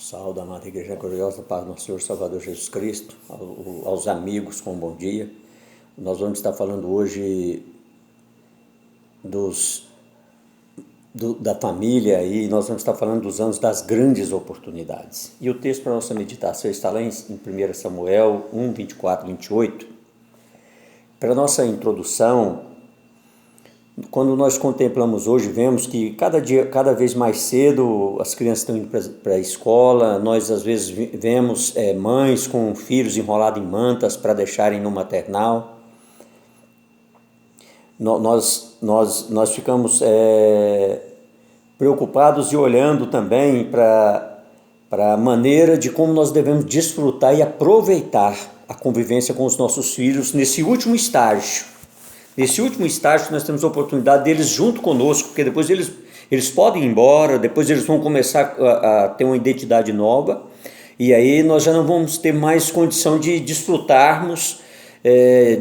Saúde, amada Igreja Gloriosa, paz do nosso Senhor Salvador Jesus Cristo, aos amigos com um bom dia. Nós vamos estar falando hoje da família e nós vamos estar falando dos anos das grandes oportunidades. E o texto para a nossa meditação está lá em 1 Samuel 1, 24, 28. Para a nossa introdução, quando nós contemplamos hoje, vemos que cada vez mais cedo as crianças estão indo para a escola. Nós às vezes vemos mães com filhos enrolados em mantas para deixarem no maternal. Nós ficamos preocupados e olhando também para a maneira de como nós devemos desfrutar e aproveitar a convivência com os nossos filhos nesse último estágio. Nesse último estágio nós temos a oportunidade deles junto conosco, porque depois eles podem ir embora, depois eles vão começar a ter uma identidade nova, e aí nós já não vamos ter mais condição de desfrutarmos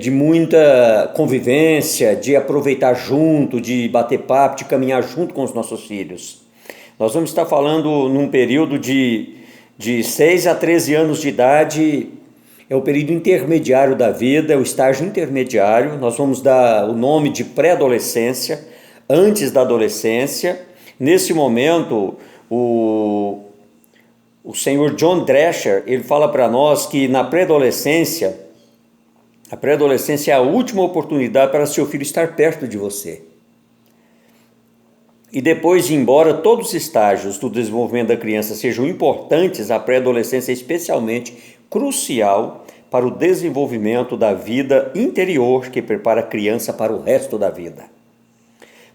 de muita convivência, de aproveitar junto, de bater papo, de caminhar junto com os nossos filhos. Nós vamos estar falando num período de 6 a 13 anos de idade. É o período intermediário da vida, é o estágio intermediário. Nós vamos dar o nome de pré-adolescência, antes da adolescência. Nesse momento, o senhor John Drescher, ele fala para nós que na pré-adolescência, a pré-adolescência é a última oportunidade para seu filho estar perto de você. E depois, embora todos os estágios do desenvolvimento da criança sejam importantes, a pré-adolescência é especialmente crucial para o desenvolvimento da vida interior que prepara a criança para o resto da vida.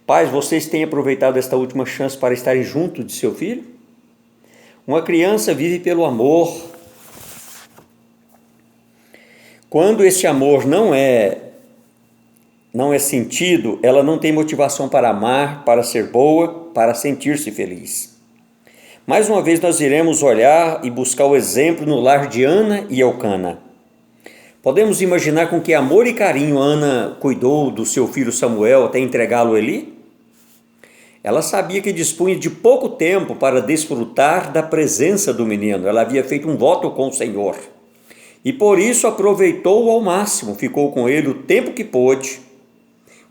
Pais, vocês têm aproveitado esta última chance para estarem junto de seu filho? Uma criança vive pelo amor. Quando esse amor não é sentido, ela não tem motivação para amar, para ser boa, para sentir-se feliz. Mais uma vez nós iremos olhar e buscar o exemplo no lar de Ana e Elcana. Podemos imaginar com que amor e carinho Ana cuidou do seu filho Samuel até entregá-lo a Eli? Ela sabia que dispunha de pouco tempo para desfrutar da presença do menino. Ela havia feito um voto com o Senhor. E por isso aproveitou-o ao máximo, ficou com ele o tempo que pôde.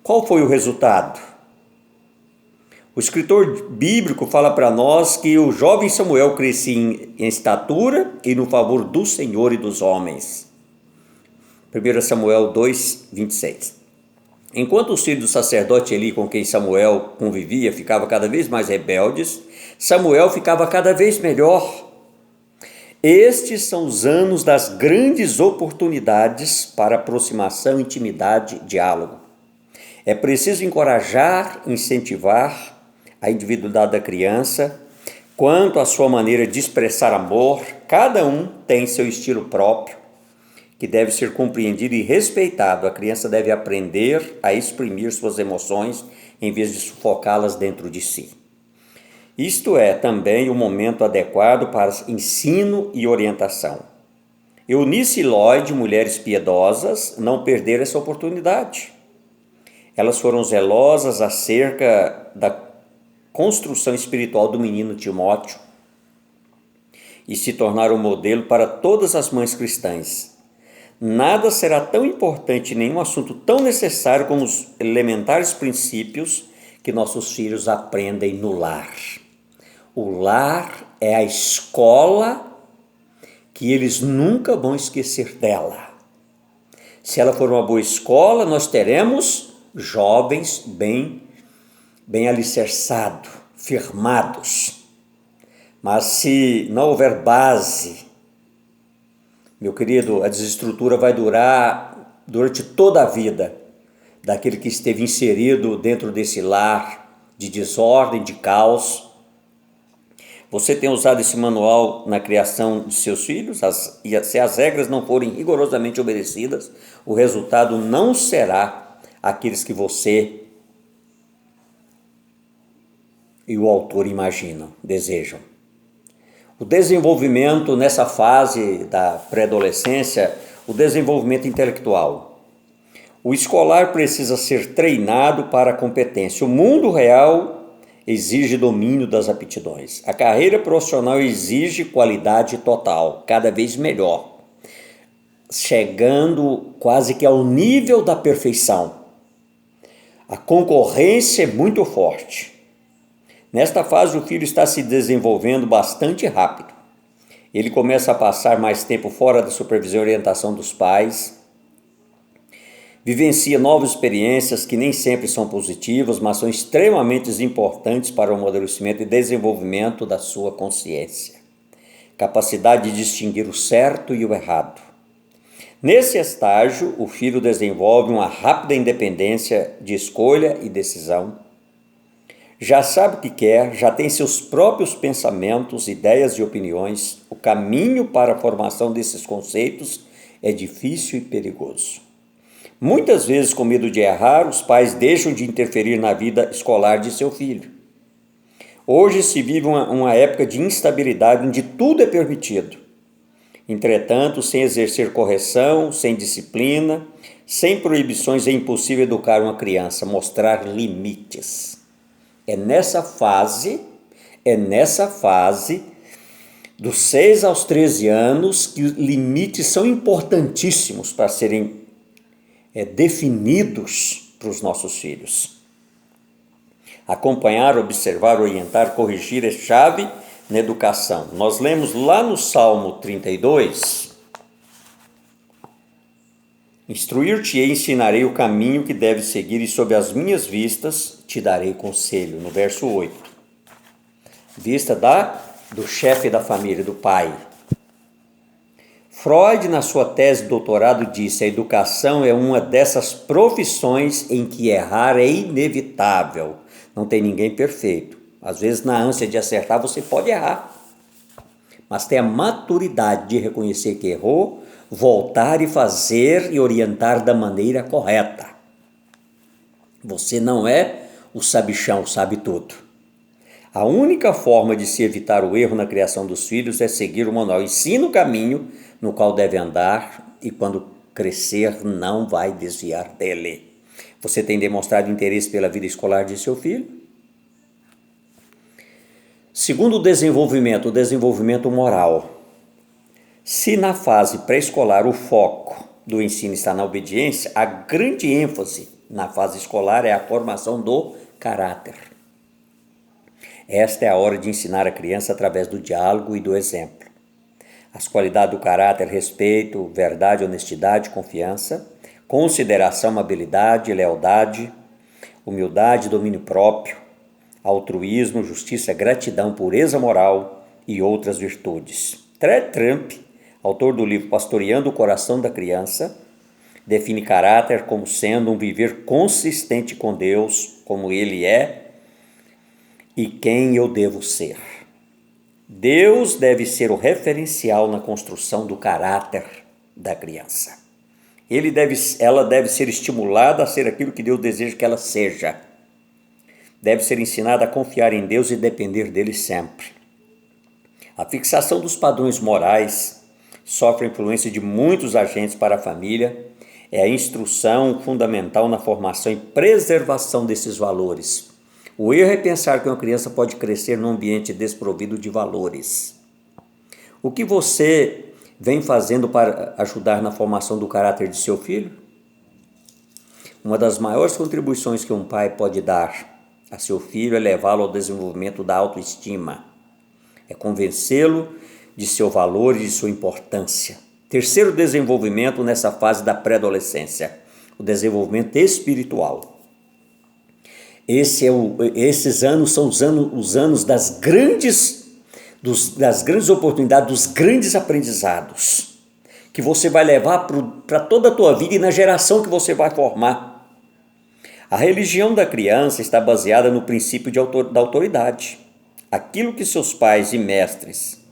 Qual foi o resultado? O escritor bíblico fala para nós que o jovem Samuel crescia em estatura e no favor do Senhor e dos homens. 1 Samuel 2, 26. Enquanto os filhos do sacerdote Eli, com quem Samuel convivia, ficavam cada vez mais rebeldes, Samuel ficava cada vez melhor. Estes são os anos das grandes oportunidades para aproximação, intimidade, diálogo. É preciso encorajar, incentivar a individualidade da criança. Quanto à sua maneira de expressar amor, cada um tem seu estilo próprio, que deve ser compreendido e respeitado. A criança deve aprender a exprimir suas emoções em vez de sufocá-las dentro de si. Isto é também o momento adequado para ensino e orientação. Eunice e Lloyd, mulheres piedosas, não perderam essa oportunidade. Elas foram zelosas acerca da construção espiritual do menino Timóteo e se tornaram um modelo para todas as mães cristãs. Nada será tão importante, nenhum assunto tão necessário como os elementares princípios que nossos filhos aprendem no lar. O lar é a escola que eles nunca vão esquecer dela. Se ela for uma boa escola, nós teremos jovens bem alicerçados, firmados. Mas se não houver base, meu querido, a desestrutura vai durar durante toda a vida daquele que esteve inserido dentro desse lar de desordem, de caos. Você tem usado esse manual na criação de seus filhos? E se as regras não forem rigorosamente obedecidas, o resultado não será aqueles que você e o autor imaginam, desejam. O desenvolvimento nessa fase da pré-adolescência, o desenvolvimento intelectual. O escolar precisa ser treinado para a competência. O mundo real exige domínio das aptidões. A carreira profissional exige qualidade total, cada vez melhor, chegando quase que ao nível da perfeição. A concorrência é muito forte. Nesta fase, o filho está se desenvolvendo bastante rápido. Ele começa a passar mais tempo fora da supervisão e orientação dos pais, vivencia novas experiências que nem sempre são positivas, mas são extremamente importantes para o amadurecimento e desenvolvimento da sua consciência. Capacidade de distinguir o certo e o errado. Nesse estágio, o filho desenvolve uma rápida independência de escolha e decisão. Já sabe o que quer, já tem seus próprios pensamentos, ideias e opiniões. O caminho para a formação desses conceitos é difícil e perigoso. Muitas vezes, com medo de errar, os pais deixam de interferir na vida escolar de seu filho. Hoje se vive uma época de instabilidade onde tudo é permitido. Entretanto, sem exercer correção, sem disciplina, sem proibições, é impossível educar uma criança, mostrar limites. É nessa fase dos 6 aos 13 anos que os limites são importantíssimos para serem definidos para os nossos filhos. Acompanhar, observar, orientar, corrigir é chave na educação. Nós lemos lá no Salmo 32, instruir-te e ensinarei o caminho que deves seguir, e sob as minhas vistas te darei conselho, no verso 8. Vista do chefe da família, do pai. Freud, na sua tese de doutorado, disse: a educação é uma dessas profissões em que errar é inevitável. Não tem ninguém perfeito. Às vezes, na ânsia de acertar, você pode errar. Mas tem a maturidade de reconhecer que errou, voltar e fazer e orientar da maneira correta. Você não é o sabichão, sabe tudo. A única forma de se evitar o erro na criação dos filhos é seguir o manual. Ensina o caminho no qual deve andar e, quando crescer, não vai desviar dele. Você tem demonstrado interesse pela vida escolar de seu filho? Segundo o desenvolvimento moral. Se na fase pré-escolar o foco do ensino está na obediência, a grande ênfase na fase escolar é a formação do caráter. Esta é a hora de ensinar a criança através do diálogo e do exemplo. As qualidades do caráter: respeito, verdade, honestidade, confiança, consideração, amabilidade, lealdade, humildade, domínio próprio, altruísmo, justiça, gratidão, pureza moral e outras virtudes. Trump, autor do livro Pastoreando o Coração da Criança, define caráter como sendo um viver consistente com Deus, como Ele é e quem eu devo ser. Deus deve ser o referencial na construção do caráter da criança. Ela deve ser estimulada a ser aquilo que Deus deseja que ela seja. Deve ser ensinada a confiar em Deus e depender dele sempre. A fixação dos padrões morais sofre a influência de muitos agentes para a família. É a instrução fundamental na formação e preservação desses valores. O erro é pensar que uma criança pode crescer num ambiente desprovido de valores. O que você vem fazendo para ajudar na formação do caráter de seu filho? Uma das maiores contribuições que um pai pode dar a seu filho é levá-lo ao desenvolvimento da autoestima. É convencê-lo de seu valor e de sua importância. Terceiro desenvolvimento nessa fase da pré-adolescência: o desenvolvimento espiritual. Esses anos são os anos das grandes oportunidades, dos grandes aprendizados, que você vai levar para toda a tua vida e na geração que você vai formar. A religião da criança está baseada no princípio da autoridade. Aquilo que seus pais e mestres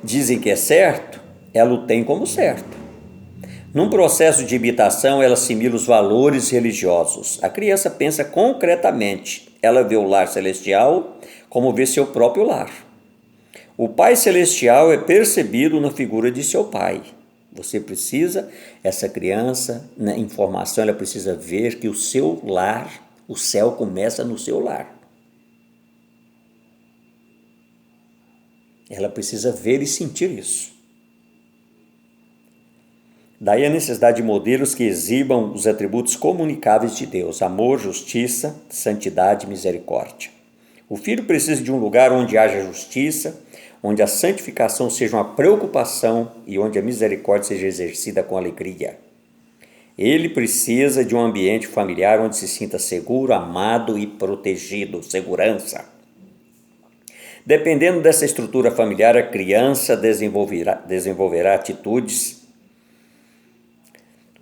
dizem que é certo, ela o tem como certo. Num processo de imitação, ela assimila os valores religiosos. A criança pensa concretamente. Ela vê o lar celestial como vê seu próprio lar. O Pai Celestial é percebido na figura de seu pai. Você precisa, essa criança, na informação, ela precisa ver que o seu lar, O céu começa no seu lar. Ela precisa ver e sentir isso. Daí a necessidade de modelos que exibam os atributos comunicáveis de Deus: amor, justiça, santidade e misericórdia. O filho precisa de um lugar onde haja justiça, onde a santificação seja uma preocupação e onde a misericórdia seja exercida com alegria. Ele precisa de um ambiente familiar onde se sinta seguro, amado e protegido, segurança. Dependendo dessa estrutura familiar, a criança desenvolverá atitudes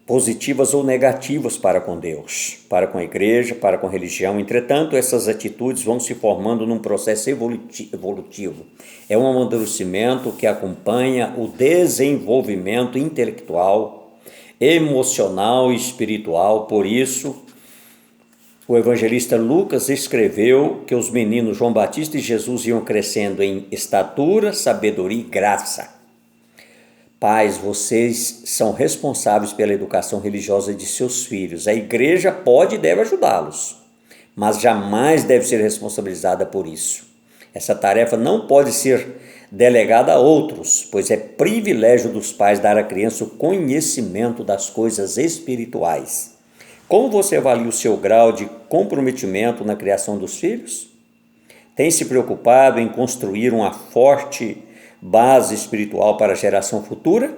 positivas ou negativas para com Deus, para com a igreja, para com a religião. Entretanto, essas atitudes vão se formando num processo evolutivo. É um amadurecimento que acompanha o desenvolvimento intelectual, emocional e espiritual. Por isso, o evangelista Lucas escreveu que os meninos João Batista e Jesus iam crescendo em estatura, sabedoria e graça. Pais, vocês são responsáveis pela educação religiosa de seus filhos. A igreja pode e deve ajudá-los, mas jamais deve ser responsabilizada por isso. Essa tarefa não pode ser delegada a outros, pois é privilégio dos pais dar à criança o conhecimento das coisas espirituais. Como você avalia o seu grau de comprometimento na criação dos filhos? Tem se preocupado em construir uma forte base espiritual para a geração futura?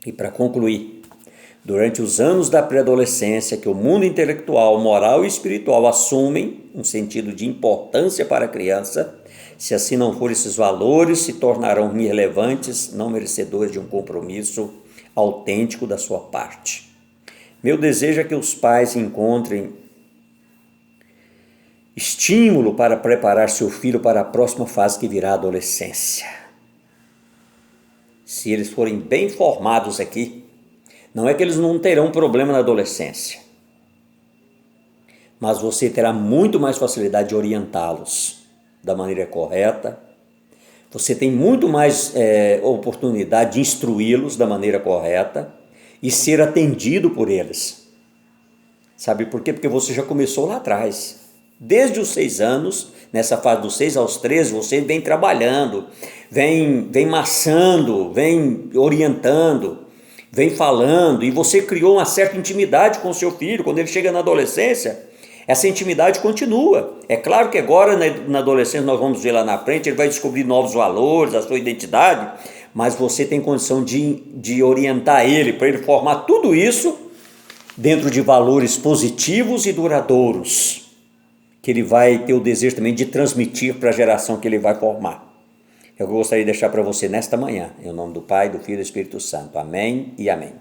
E para concluir, durante os anos da pré-adolescência, que o mundo intelectual, moral e espiritual assumem um sentido de importância para a criança, se assim não for, esses valores se tornarão irrelevantes, não merecedores de um compromisso autêntico da sua parte. Meu desejo é que os pais encontrem estímulo para preparar seu filho para a próxima fase que virá a adolescência. Se eles forem bem formados aqui, não é que eles não terão problema na adolescência, mas você terá muito mais facilidade de orientá-los da maneira correta, você tem muito mais oportunidade de instruí-los da maneira correta e ser atendido por eles. Sabe por quê? Porque você já começou lá atrás. Desde os 6 anos, nessa fase dos 6 aos 13, você vem trabalhando, vem maçando, vem orientando, vem falando, e você criou uma certa intimidade com o seu filho. Quando ele chega na adolescência, essa intimidade continua. É claro que agora na adolescência, nós vamos ver lá na frente, ele vai descobrir novos valores, a sua identidade, mas você tem condição de orientar ele, para ele formar tudo isso dentro de valores positivos e duradouros, que ele vai ter o desejo também de transmitir para a geração que ele vai formar. É o que eu gostaria de deixar para você nesta manhã, em nome do Pai, do Filho e do Espírito Santo. Amém e amém.